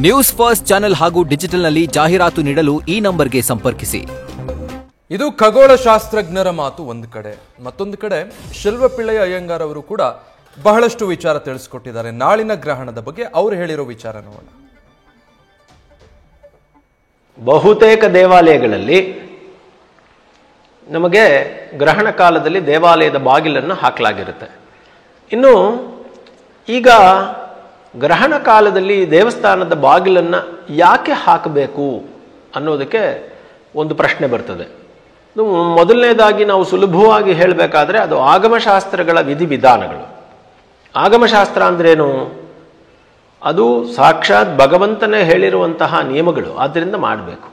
News first channel ಹಾಗೂ ಡಿಜಿಟಲ್ನಲ್ಲಿ ಜಾಹೀರಾತು ನೀಡಲು ಈ ನಂಬರ್ಗೆ ಸಂಪರ್ಕಿಸಿ. ಇದು ಖಗೋಳಶಾಸ್ತ್ರಜ್ಞರ ಮಾತು ಒಂದು ಕಡೆ, ಮತ್ತೊಂದು ಕಡೆ ಶಿಲ್ವಪಿಳ್ಳಯ್ಯ ಅಯ್ಯಂಗಾರ್ ಅವರು ಕೂಡ ಬಹಳಷ್ಟು ವಿಚಾರ ತಿಳಿಸಿಕೊಟ್ಟಿದ್ದಾರೆ. ನಾಳಿನ ಗ್ರಹಣದ ಬಗ್ಗೆ ಅವರು ಹೇಳಿರೋ ವಿಚಾರ ನೋಡೋಣ. ಬಹುತೇಕ ದೇವಾಲಯಗಳಲ್ಲಿ ನಮಗೆ ಗ್ರಹಣ ಕಾಲದಲ್ಲಿ ದೇವಾಲಯದ ಬಾಗಿಲನ್ನು ಹಾಕಲಾಗಿರುತ್ತೆ. ಇನ್ನು ಈಗ ಗ್ರಹಣ ಕಾಲದಲ್ಲಿ ದೇವಸ್ಥಾನದ ಬಾಗಿಲನ್ನು ಯಾಕೆ ಹಾಕಬೇಕು ಅನ್ನೋದಕ್ಕೆ ಒಂದು ಪ್ರಶ್ನೆ ಬರ್ತದೆ. ಮೊದಲನೇದಾಗಿ ನಾವು ಸುಲಭವಾಗಿ ಹೇಳಬೇಕಾದ್ರೆ ಅದು ಆಗಮಶಾಸ್ತ್ರಗಳ ವಿಧಿವಿಧಾನಗಳು. ಆಗಮಶಾಸ್ತ್ರ ಅಂದ್ರೇನು? ಅದು ಸಾಕ್ಷಾತ್ ಭಗವಂತನೇ ಹೇಳಿರುವಂತಹ ನಿಯಮಗಳು, ಆದ್ದರಿಂದ ಮಾಡಬೇಕು.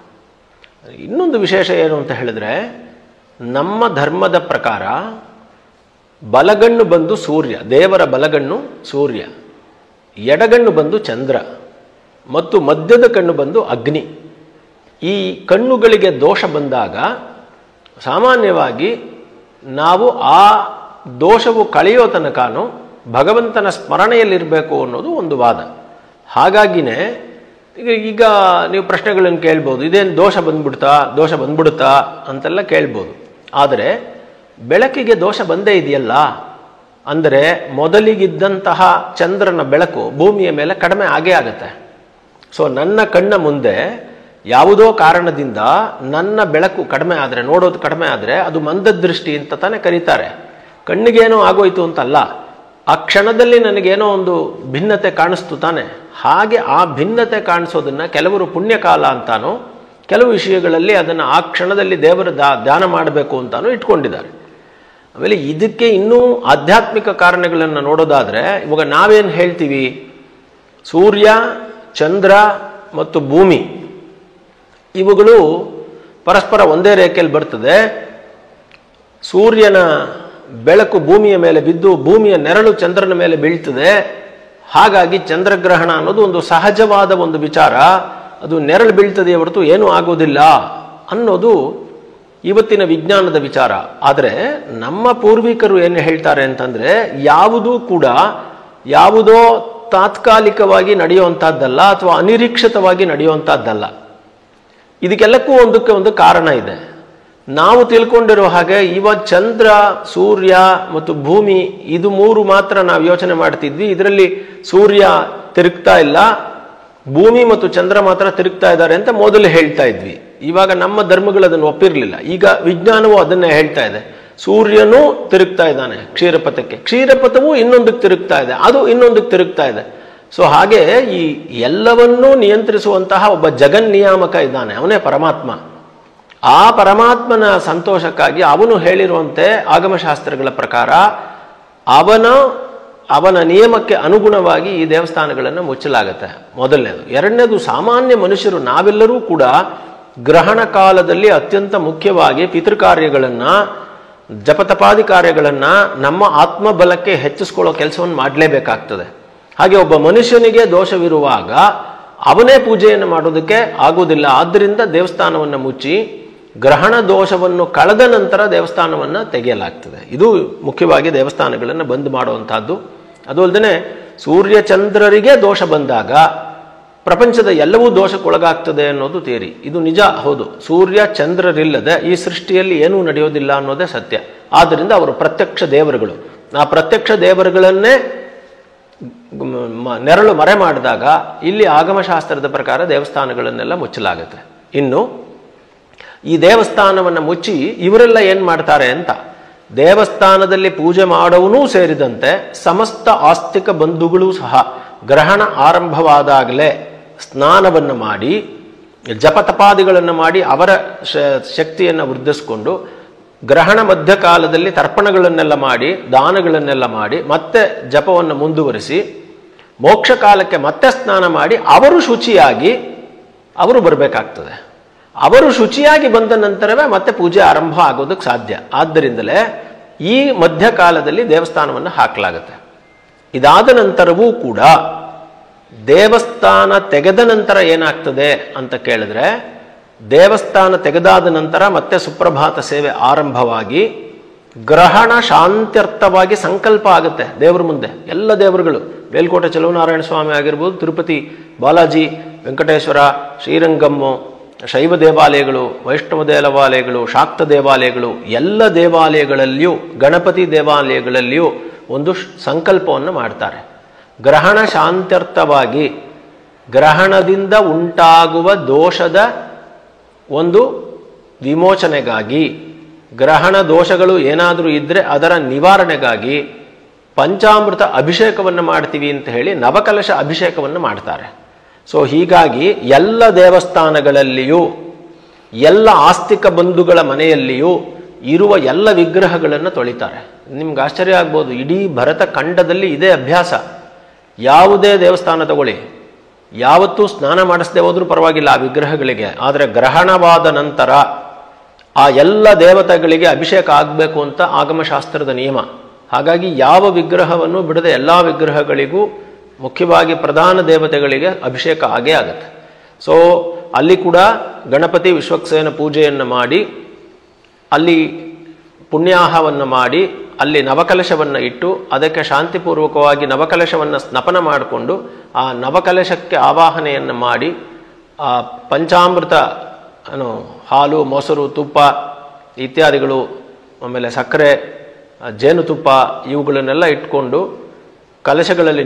ಇನ್ನೊಂದು ವಿಶೇಷ ಏನು ಅಂತ ಹೇಳಿದ್ರೆ, ನಮ್ಮ ಧರ್ಮದ ಪ್ರಕಾರ ಬಲಗಣ್ಣು ಬಂದು ಸೂರ್ಯ, ದೇವರ ಬಲಗಣ್ಣು ಸೂರ್ಯ, ಎಡಗಣ್ಣು ಬಂದು ಚಂದ್ರ ಮತ್ತು ಮಧ್ಯದ ಕಣ್ಣು ಬಂದು ಅಗ್ನಿ. ಈ ಕಣ್ಣುಗಳಿಗೆ ದೋಷ ಬಂದಾಗ ಸಾಮಾನ್ಯವಾಗಿ ನಾವು ಆ ದೋಷವು ಕಳೆಯೋ ತನಕನೂ ಭಗವಂತನ ಸ್ಮರಣೆಯಲ್ಲಿರಬೇಕು ಅನ್ನೋದು ಒಂದು ವಾದ. ಹಾಗಾಗಿನೇ ಈಗ ನೀವು ಪ್ರಶ್ನೆಗಳನ್ನು ಕೇಳ್ಬೋದು, ಇದೇನು ದೋಷ ಬಂದ್ಬಿಡುತ್ತಾ ಅಂತೆಲ್ಲ ಕೇಳ್ಬೋದು. ಆದರೆ ಬೆಳಕಿಗೆ ದೋಷ ಬಂದೇ ಇದೆಯಲ್ಲ, ಅಂದರೆ ಮೊದಲಿಗಿದ್ದಂತಹ ಚಂದ್ರನ ಬೆಳಕು ಭೂಮಿಯ ಮೇಲೆ ಕಡಿಮೆ ಆಗೇ ಆಗುತ್ತೆ. ಸೊ ನನ್ನ ಕಣ್ಣ ಮುಂದೆ ಯಾವುದೋ ಕಾರಣದಿಂದ ನನ್ನ ಬೆಳಕು ಕಡಿಮೆ ಆದರೆ, ನೋಡೋದು ಕಡಿಮೆ ಆದರೆ ಅದು ಮಂದದೃಷ್ಟಿ ಅಂತ ತಾನೇ ಕರೀತಾರೆ. ಕಣ್ಣಿಗೇನೋ ಆಗೋಯ್ತು ಅಂತಲ್ಲ, ಆ ಕ್ಷಣದಲ್ಲಿ ನನಗೇನೋ ಒಂದು ಭಿನ್ನತೆ ಕಾಣಿಸ್ತು ತಾನೆ. ಹಾಗೆ ಆ ಭಿನ್ನತೆ ಕಾಣಿಸೋದನ್ನ ಕೆಲವರು ಪುಣ್ಯಕಾಲ ಅಂತಾನೋ, ಕೆಲವು ವಿಷಯಗಳಲ್ಲಿ ಅದನ್ನು ಆ ಕ್ಷಣದಲ್ಲಿ ದೇವರ ಧ್ಯಾನ ಮಾಡಬೇಕು ಅಂತಾನೂ ಇಟ್ಕೊಂಡಿದ್ದಾರೆ. ಆಮೇಲೆ ಇದಕ್ಕೆ ಇನ್ನೂ ಆಧ್ಯಾತ್ಮಿಕ ಕಾರಣಗಳನ್ನು ನೋಡೋದಾದ್ರೆ, ಇವಾಗ ನಾವೇನು ಹೇಳ್ತೀವಿ, ಸೂರ್ಯ, ಚಂದ್ರ ಮತ್ತು ಭೂಮಿ ಇವುಗಳು ಪರಸ್ಪರ ಒಂದೇ ರೇಖೆಯಲ್ಲಿ ಬರ್ತದೆ. ಸೂರ್ಯನ ಬೆಳಕು ಭೂಮಿಯ ಮೇಲೆ ಬಿದ್ದು ಭೂಮಿಯ ನೆರಳು ಚಂದ್ರನ ಮೇಲೆ ಬೀಳ್ತದೆ. ಹಾಗಾಗಿ ಚಂದ್ರಗ್ರಹಣ ಅನ್ನೋದು ಒಂದು ಸಹಜವಾದ ಒಂದು ವಿಚಾರ, ಅದು ನೆರಳು ಬೀಳ್ತದೆ ಹೊರತು ಏನೂ ಆಗೋದಿಲ್ಲ ಅನ್ನೋದು ಇವತ್ತಿನ ವಿಜ್ಞಾನದ ವಿಚಾರ. ಆದರೆ ನಮ್ಮ ಪೂರ್ವಿಕರು ಏನು ಹೇಳ್ತಾರೆ ಅಂತಂದ್ರೆ, ಯಾವುದೋ ತಾತ್ಕಾಲಿಕವಾಗಿ ನಡೆಯುವಂತಹದ್ದಲ್ಲ ಅಥವಾ ಅನಿರೀಕ್ಷಿತವಾಗಿ ನಡೆಯುವಂತಹದ್ದಲ್ಲ. ಇದಕ್ಕೆಲ್ಲಕ್ಕೂ ಒಂದಕ್ಕೆ ಒಂದು ಕಾರಣ ಇದೆ. ನಾವು ತಿಳ್ಕೊಂಡಿರೋ ಹಾಗೆ ಚಂದ್ರ, ಸೂರ್ಯ ಮತ್ತು ಭೂಮಿ ಇದು ಮೂರು ಮಾತ್ರ ನಾವು ಯೋಚನೆ ಮಾಡ್ತಿದ್ವಿ. ಇದರಲ್ಲಿ ಸೂರ್ಯ ತಿರುಗ್ತಾ ಇಲ್ಲ, ಭೂಮಿ ಮತ್ತು ಚಂದ್ರ ಮಾತ್ರ ತಿರುಗ್ತಾ ಇದ್ದಾರೆ ಅಂತ ಮೊದಲು ಹೇಳ್ತಾ ಇದ್ವಿ. ಇವಾಗ ನಮ್ಮ ಧರ್ಮಗಳು ಅದನ್ನು ಒಪ್ಪಿರಲಿಲ್ಲ. ಈಗ ವಿಜ್ಞಾನವು ಅದನ್ನೇ ಹೇಳ್ತಾ ಇದೆ. ಸೂರ್ಯನೂ ತಿರುಗ್ತಾ ಇದ್ದಾನೆ ಕ್ಷೀರಪಥಕ್ಕೆ, ಕ್ಷೀರಪಥವೂ ಇನ್ನೊಂದಕ್ಕೆ ತಿರುಗ್ತಾ ಇದೆ, ಅದು ಇನ್ನೊಂದಕ್ಕೆ ತಿರುಗ್ತಾ ಇದೆ. ಸೊ ಹಾಗೆ ಈ ಎಲ್ಲವನ್ನೂ ನಿಯಂತ್ರಿಸುವಂತಹ ಒಬ್ಬ ಜಗನ್ನಿಯಾಮಕ ಇದ್ದಾನೆ, ಅವನೇ ಪರಮಾತ್ಮ. ಆ ಪರಮಾತ್ಮನ ಸಂತೋಷಕ್ಕಾಗಿ ಅವನು ಹೇಳಿರುವಂತೆ ಆಗಮಶಾಸ್ತ್ರಗಳ ಪ್ರಕಾರ ಅವನ ನಿಯಮಕ್ಕೆ ಅನುಗುಣವಾಗಿ ಈ ದೇವಸ್ಥಾನಗಳನ್ನು ಮುಚ್ಚಲಾಗುತ್ತೆ. ಮೊದಲನೇದು. ಎರಡನೇದು, ಸಾಮಾನ್ಯ ಮನುಷ್ಯರು ನಾವೆಲ್ಲರೂ ಕೂಡ ಗ್ರಹಣ ಕಾಲದಲ್ಲಿ ಅತ್ಯಂತ ಮುಖ್ಯವಾಗಿ ಪಿತೃಕಾರ್ಯಗಳನ್ನ, ಜಪತಪಾದಿ ಕಾರ್ಯಗಳನ್ನ ನಮ್ಮ ಆತ್ಮಬಲಕ್ಕೆ ಹೆಚ್ಚಿಸ್ಕೊಳ್ಳೋ ಕೆಲಸವನ್ನು ಮಾಡಲೇಬೇಕಾಗ್ತದೆ. ಹಾಗೆ ಒಬ್ಬ ಮನುಷ್ಯನಿಗೆ ದೋಷವಿರುವಾಗ ಅವನೇ ಪೂಜೆಯನ್ನು ಮಾಡೋದಕ್ಕೆ ಆಗೋದಿಲ್ಲ. ಆದ್ದರಿಂದ ದೇವಸ್ಥಾನವನ್ನು ಮುಚ್ಚಿ ಗ್ರಹಣ ದೋಷವನ್ನು ಕಳೆದ ನಂತರ ದೇವಸ್ಥಾನವನ್ನು ತೆಗೆಯಲಾಗ್ತದೆ. ಇದು ಮುಖ್ಯವಾಗಿ ದೇವಸ್ಥಾನಗಳನ್ನು ಬಂದ್ ಮಾಡುವಂತಹದ್ದು. ಅದು ಅಲ್ಲದೆ ಸೂರ್ಯ ಚಂದ್ರರಿಗೆ ದೋಷ ಬಂದಾಗ ಪ್ರಪಂಚದ ಎಲ್ಲವೂ ದೋಷಕ್ಕೊಳಗಾಗ್ತದೆ ಅನ್ನೋದು ಥಿಯರಿ. ಇದು ನಿಜ, ಹೌದು. ಸೂರ್ಯ ಚಂದ್ರರಿಲ್ಲದೆ ಈ ಸೃಷ್ಟಿಯಲ್ಲಿ ಏನೂ ನಡೆಯೋದಿಲ್ಲ ಅನ್ನೋದೇ ಸತ್ಯ. ಆದ್ದರಿಂದ ಅವರು ಪ್ರತ್ಯಕ್ಷ ದೇವರುಗಳು. ಆ ಪ್ರತ್ಯಕ್ಷ ದೇವರುಗಳನ್ನೇ ನೆರಳು ಮರೆ ಮಾಡಿದಾಗ ಇಲ್ಲಿ ಆಗಮಶಾಸ್ತ್ರದ ಪ್ರಕಾರ ದೇವಸ್ಥಾನಗಳನ್ನೆಲ್ಲ ಮುಚ್ಚಲಾಗುತ್ತೆ. ಇನ್ನು ಈ ದೇವಸ್ಥಾನವನ್ನು ಮುಚ್ಚಿ ಇವರೆಲ್ಲ ಏನ್ ಮಾಡ್ತಾರೆ ಅಂತ, ದೇವಸ್ಥಾನದಲ್ಲಿ ಪೂಜೆ ಮಾಡೋವನೂ ಸೇರಿದಂತೆ ಸಮಸ್ತ ಆಸ್ತಿಕ ಬಂಧುಗಳು ಸಹ ಗ್ರಹಣ ಆರಂಭವಾದಾಗಲೇ ಸ್ನಾನವನ್ನು ಮಾಡಿ, ಜಪತಪಾದಿಗಳನ್ನು ಮಾಡಿ ಅವರ ಶಕ್ತಿಯನ್ನು ವೃದ್ಧಿಸಿಕೊಂಡು, ಗ್ರಹಣ ಮಧ್ಯಕಾಲದಲ್ಲಿ ತರ್ಪಣಗಳನ್ನೆಲ್ಲ ಮಾಡಿ, ದಾನಗಳನ್ನೆಲ್ಲ ಮಾಡಿ, ಮತ್ತೆ ಜಪವನ್ನು ಮುಂದುವರಿಸಿ, ಮೋಕ್ಷ ಕಾಲಕ್ಕೆ ಮತ್ತೆ ಸ್ನಾನ ಮಾಡಿ ಅವರು ಶುಚಿಯಾಗಿ ಅವರು ಬರಬೇಕಾಗ್ತದೆ. ಅವರು ಶುಚಿಯಾಗಿ ಬಂದ ನಂತರವೇ ಮತ್ತೆ ಪೂಜೆ ಆರಂಭ ಆಗೋದಕ್ಕೆ ಸಾಧ್ಯ. ಆದ್ದರಿಂದಲೇ ಈ ಮಧ್ಯಕಾಲದಲ್ಲಿ ದೇವಸ್ಥಾನವನ್ನು ಹಾಕಲಾಗುತ್ತೆ. ಇದಾದ ನಂತರವೂ ಕೂಡ ದೇವಸ್ಥಾನ ತೆಗೆದ ನಂತರ ಏನಾಗ್ತದೆ ಅಂತ ಕೇಳಿದ್ರೆ, ದೇವಸ್ಥಾನ ತೆಗೆದಾದ ನಂತರ ಮತ್ತೆ ಸುಪ್ರಭಾತ ಸೇವೆ ಆರಂಭವಾಗಿ ಗ್ರಹಣ ಶಾಂತ್ಯರ್ಥವಾಗಿ ಸಂಕಲ್ಪ ಆಗುತ್ತೆ ದೇವರ ಮುಂದೆ. ಎಲ್ಲ ದೇವರುಗಳು, ಮೇಲ್ಕೋಟೆ ಚಲುವನಾರಾಯಣ ಸ್ವಾಮಿ ಆಗಿರ್ಬೋದು, ತಿರುಪತಿ ಬಾಲಾಜಿ ವೆಂಕಟೇಶ್ವರ, ಶ್ರೀರಂಗಮ್ಮು, ಶೈವ ದೇವಾಲಯಗಳು, ವೈಷ್ಣವ ದೇವಾಲಯಗಳು, ಶಾಕ್ತ ದೇವಾಲಯಗಳು, ಎಲ್ಲ ದೇವಾಲಯಗಳಲ್ಲಿಯೂ, ಗಣಪತಿ ದೇವಾಲಯಗಳಲ್ಲಿಯೂ ಒಂದು ಸಂಕಲ್ಪವನ್ನು ಮಾಡ್ತಾರೆ. ಗ್ರಹಣ ಶಾಂತ್ಯರ್ಥವಾಗಿ, ಗ್ರಹಣದಿಂದ ಉಂಟಾಗುವ ದೋಷದ ಒಂದು ವಿಮೋಚನೆಗಾಗಿ, ಗ್ರಹಣ ದೋಷಗಳು ಏನಾದರೂ ಇದ್ದರೆ ಅದರ ನಿವಾರಣೆಗಾಗಿ ಪಂಚಾಮೃತ ಅಭಿಷೇಕವನ್ನು ಮಾಡ್ತೀವಿ ಅಂತ ಹೇಳಿ ನವಕಲಶ ಅಭಿಷೇಕವನ್ನು ಮಾಡ್ತಾರೆ. ಸೊ ಹೀಗಾಗಿ ಎಲ್ಲ ದೇವಸ್ಥಾನಗಳಲ್ಲಿಯೂ, ಎಲ್ಲ ಆಸ್ತಿಕ ಬಂಧುಗಳ ಮನೆಯಲ್ಲಿಯೂ ಇರುವ ಎಲ್ಲ ವಿಗ್ರಹಗಳನ್ನು ತೊಳಿತಾರೆ. ನಿಮ್ಗೆ ಆಶ್ಚರ್ಯ ಆಗ್ಬೋದು, ಇಡೀ ಭರತ ಖಂಡದಲ್ಲಿ ಇದೇ ಅಭ್ಯಾಸ. ಯಾವುದೇ ದೇವಸ್ಥಾನ ತಗೊಳ್ಳಿ, ಯಾವತ್ತೂ ಸ್ನಾನ ಮಾಡಿಸದೆ ಹೋದ್ರೂ ಪರವಾಗಿಲ್ಲ ಆ ವಿಗ್ರಹಗಳಿಗೆ, ಆದರೆ ಗ್ರಹಣವಾದ ನಂತರ ಆ ಎಲ್ಲ ದೇವತೆಗಳಿಗೆ ಅಭಿಷೇಕ ಆಗಬೇಕು ಅಂತ ಆಗಮಶಾಸ್ತ್ರದ ನಿಯಮ. ಹಾಗಾಗಿ ಯಾವ ವಿಗ್ರಹವನ್ನು ಬಿಡದೆ ಎಲ್ಲ ವಿಗ್ರಹಗಳಿಗೂ, ಮುಖ್ಯವಾಗಿ ಪ್ರಧಾನ ದೇವತೆಗಳಿಗೆ ಅಭಿಷೇಕ ಆಗೇ ಆಗುತ್ತೆ. ಸೊ ಅಲ್ಲಿ ಕೂಡ ಗಣಪತಿ ವಿಶ್ವಕ್ಸೇನ ಪೂಜೆಯನ್ನು ಮಾಡಿ, ಅಲ್ಲಿ ಪುಣ್ಯಾಹವನ್ನು ಮಾಡಿ, ಅಲ್ಲಿ ನವಕಲಶವನ್ನು ಇಟ್ಟು ಅದಕ್ಕೆ ಶಾಂತಿಪೂರ್ವಕವಾಗಿ ನವಕಲಶವನ್ನು ಸ್ನಪನ ಮಾಡಿಕೊಂಡು ಆ ನವಕಲಶಕ್ಕೆ ಆವಾಹನೆಯನ್ನು ಮಾಡಿ, ಆ ಪಂಚಾಮೃತ ಹಾಲು, ಮೊಸರು, ತುಪ್ಪ ಇತ್ಯಾದಿಗಳು, ಆಮೇಲೆ ಸಕ್ಕರೆ, ಜೇನುತುಪ್ಪ ಇವುಗಳನ್ನೆಲ್ಲ ಇಟ್ಕೊಂಡು ಕಲಶಗಳಲ್ಲಿ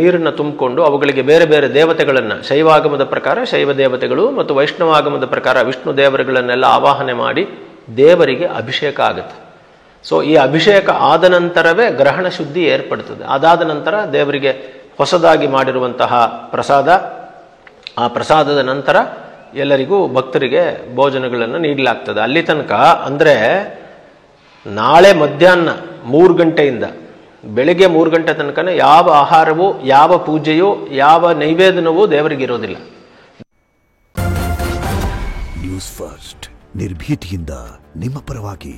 ನೀರನ್ನು ತುಂಬಿಕೊಂಡು ಅವುಗಳಿಗೆ ಬೇರೆ ಬೇರೆ ದೇವತೆಗಳನ್ನು, ಶೈವಾಗಮದ ಪ್ರಕಾರ ಶೈವ ದೇವತೆಗಳು ಮತ್ತು ವೈಷ್ಣವಾಗಮದ ಪ್ರಕಾರ ವಿಷ್ಣು ದೇವರುಗಳನ್ನೆಲ್ಲ ಆವಾಹನೆ ಮಾಡಿ ದೇವರಿಗೆ ಅಭಿಷೇಕ ಆಗುತ್ತೆ. ಸೊ ಈ ಅಭಿಷೇಕ ಆದ ನಂತರವೇ ಗ್ರಹಣ ಶುದ್ಧಿ ಏರ್ಪಡ್ತದೆ. ಅದಾದ ನಂತರ ದೇವರಿಗೆ ಹೊಸದಾಗಿ ಮಾಡಿರುವಂತಹ ಪ್ರಸಾದ, ಆ ಪ್ರಸಾದದ ನಂತರ ಎಲ್ಲರಿಗೂ ಭಕ್ತರಿಗೆ ಭೋಜನಗಳನ್ನು ನೀಡಲಾಗ್ತದೆ. ಅಲ್ಲಿ ತನಕ ಅಂದರೆ ನಾಳೆ ಮಧ್ಯಾಹ್ನ 3 ಗಂಟೆಯಿಂದ ಬೆಳಿಗ್ಗೆ 3 ಗಂಟೆ ತನಕ ಯಾವ ಆಹಾರವೂ, ಯಾವ ಪೂಜೆಯೂ, ಯಾವ ನೈವೇದ್ಯವೂ ದೇವರಿಗಿರೋದಿಲ್ಲ. ನ್ಯೂಸ್ ಫಸ್ಟ್ ನಿರ್ಭೀತಿಯಿಂದ ನಿಮ್ಮ ಪರವಾಗಿ.